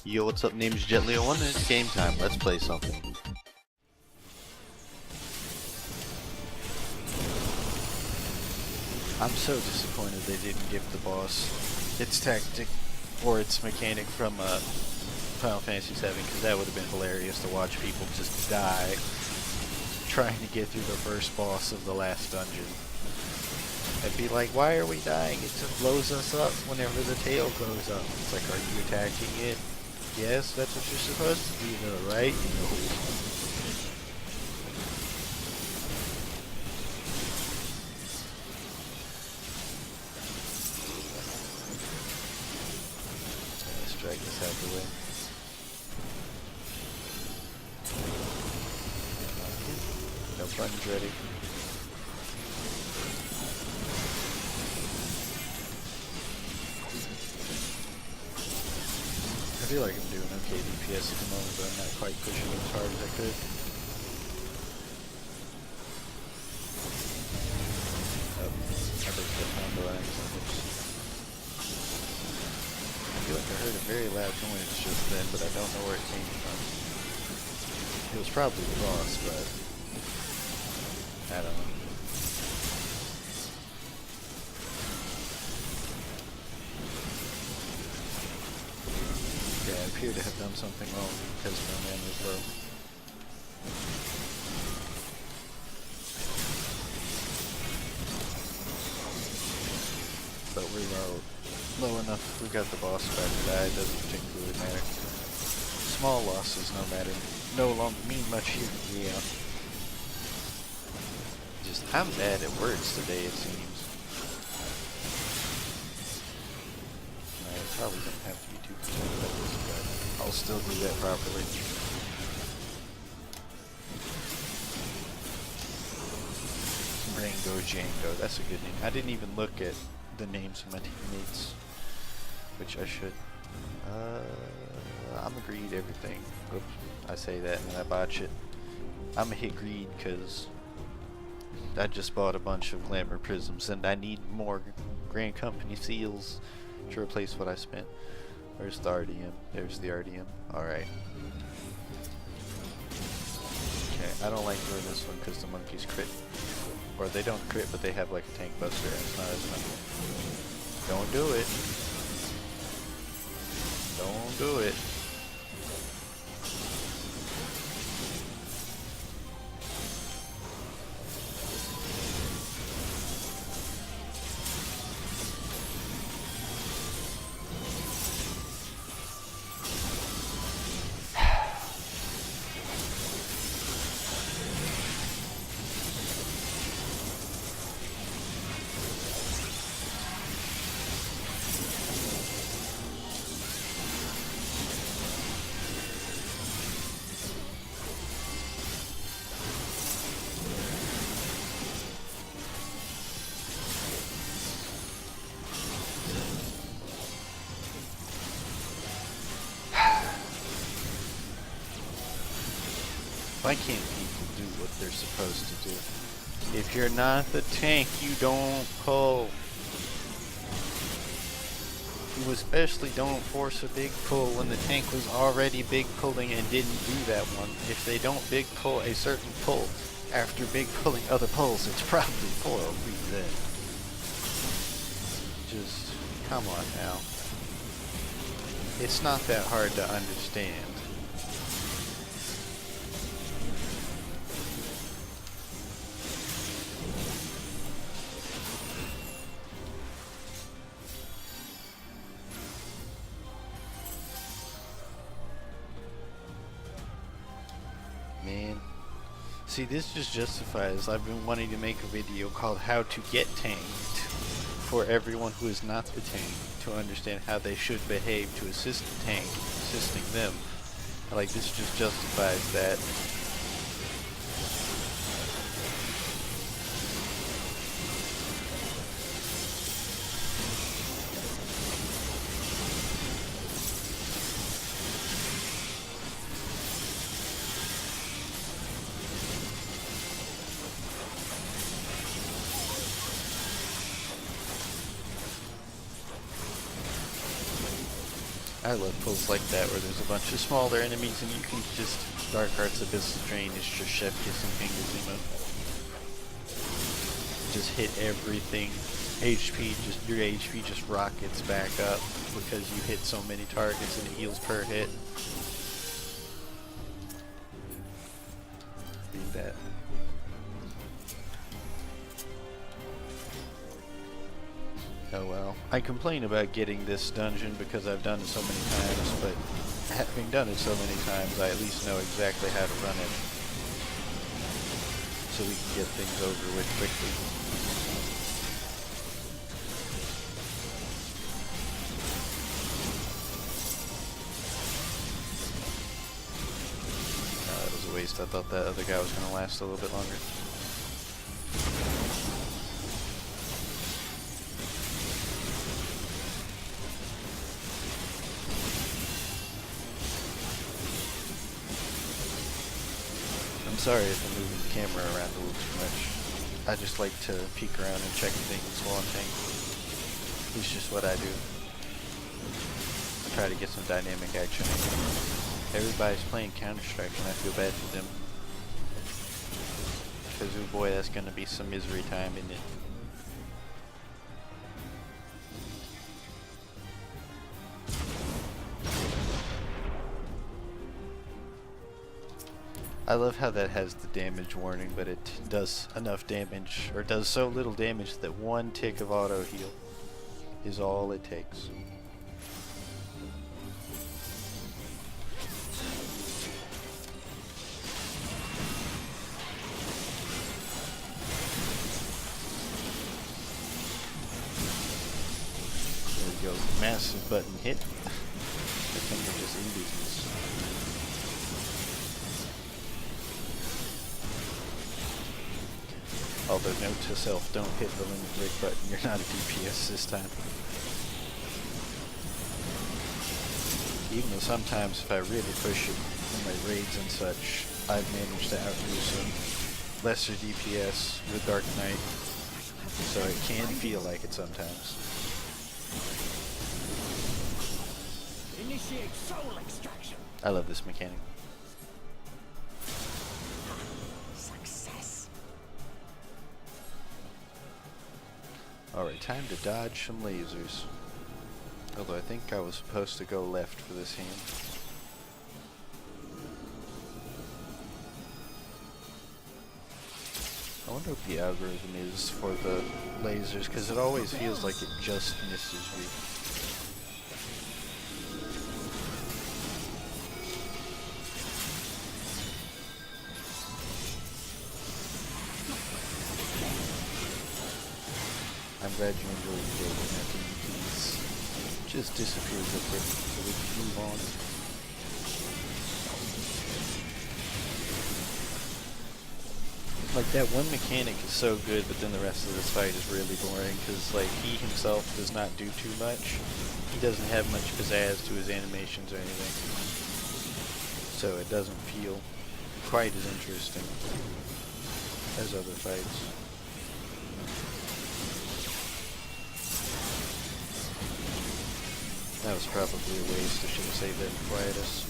Yo, what's up? Name's Jetleo1 and it's game time. Let's play something. I'm so disappointed they didn't give the boss its tactic or its mechanic from Final Fantasy VII, because that would have been hilarious to watch people just die trying to get through the first boss of the last dungeon. I'd be like, why are we dying? It just blows us up whenever the tail goes up. It's like, are you attacking it? Yes, that's what you're supposed to do though, right? No. Let's drag this out the way. No buttons ready. I feel like I'm doing okay DPS at the moment, but I'm not quite pushing as hard as I could. Oh, I think that combo accident. I feel like I heard a very loud noise just then, but I don't know where it came from. It was probably the boss, but I don't know. Yeah, I appear to have done something wrong because my man was low. But we're low enough. We got the boss back to die. It doesn't particularly matter. Small losses no longer mean much here. Yeah. Just, I'm bad at words today, it seems. I probably don't have to be too concerned about this, but I'll still do that properly. Rango Django, that's a good name. I didn't even look at the names of my teammates, which I should. I'm a greed everything. Oops, I say that and then I botch it. I'm a hit greed because I just bought a bunch of glamour prisms and I need more Grand Company seals to replace what I spent. Where's the RDM? There's the RDM. Alright. Okay, I don't like doing this one because the monkeys crit. Or they don't crit, but they have like a tank buster and it's not as much. Don't do it. Don't do it. Why can't people do what they're supposed to do? If you're not the tank, you don't pull. You especially don't force a big pull when the tank was already big pulling and didn't do that one. If they don't big pull a certain pull after big pulling other pulls, it's probably for a reason. Just, come on now. It's not that hard to understand. Man, see, this just justifies I've been wanting to make a video called how to get tanked for everyone who is not the tank to understand how they should behave to assist the tank, assisting them. Like, this just justifies that. I love pulls like that where there's a bunch of smaller enemies and you can just Dark Arts Abyssal Drain is just Chef Kiss and Fingers. Just hit everything. Your HP just rockets back up because you hit so many targets and it heals per hit. Read that. Oh well. I complain about getting this dungeon because I've done it so many times, but having done it so many times, I at least know exactly how to run it. So we can get things over with quickly. That was a waste. I thought that other guy was going to last a little bit longer. Sorry if I'm moving the camera around a little too much. I just like to peek around and check things while I'm playing. It's just what I do. I try to get some dynamic action. Everybody's playing Counter-Strike and I feel bad for them. Because oh boy, that's going to be some misery time, isn't it? I love how that has the damage warning, but it does enough damage, or does so little damage that one tick of auto heal is all it takes. There we go, massive button hit. The finger just in business. Although note to self, don't hit the limit break button, you're not a DPS this time. Even though sometimes if I really push it in my raids and such, I've managed to outdo some lesser DPS with Dark Knight, so it can feel like it sometimes. Initiate soul extraction. I love this mechanic. Alright, time to dodge some lasers. Although I think I was supposed to go left for this hand. I wonder what the algorithm is for the lasers, because it always feels like it just misses you. I'm glad you enjoyed the game, and can you please just disappear real quick so we can move on. Like, that one mechanic is so good, but then the rest of this fight is really boring, because, like, he himself does not do too much. He doesn't have much pizzazz to his animations or anything. So it doesn't feel quite as interesting as other fights. That was probably a waste. I should have saved that in Quietus.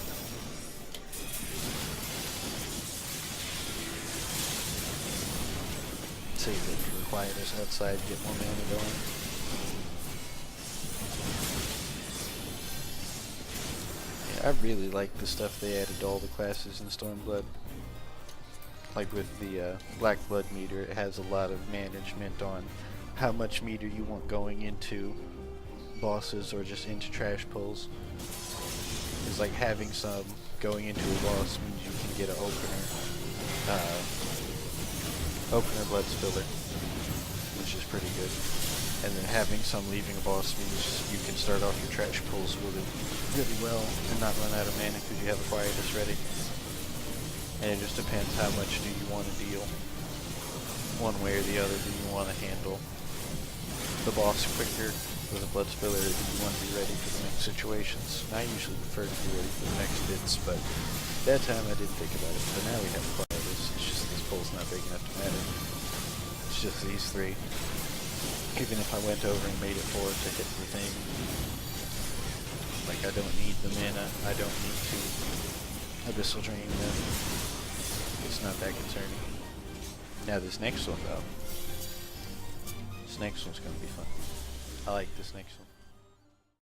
Save it for Quietus outside, get more mana going. Yeah, I really like the stuff they added to all the classes in Stormblood. Like with the Black Blood meter, it has a lot of management on how much meter you want going into bosses or just into trash pulls. It's like having some going into a boss means you can get an opener blood spiller, which is pretty good. And then having some leaving a boss means you can start off your trash pulls really well and not run out of mana because you have a Quietus ready. And it just depends how much do you want to deal. One way or the other, do you want to handle the boss quicker with a blood spiller, or do you want to be ready for the next situations? I usually prefer to be ready for the next bits, but that time I didn't think about it. But now we have Quietus. It's just this pool's not big enough to matter. It's just these three. Even if I went over and made it forward to hit the thing, Like, I don't need the mana. I don't need to Abyssal Drain them. It's not that concerning. Now this next one though. This next one's gonna be fun. I like this next one.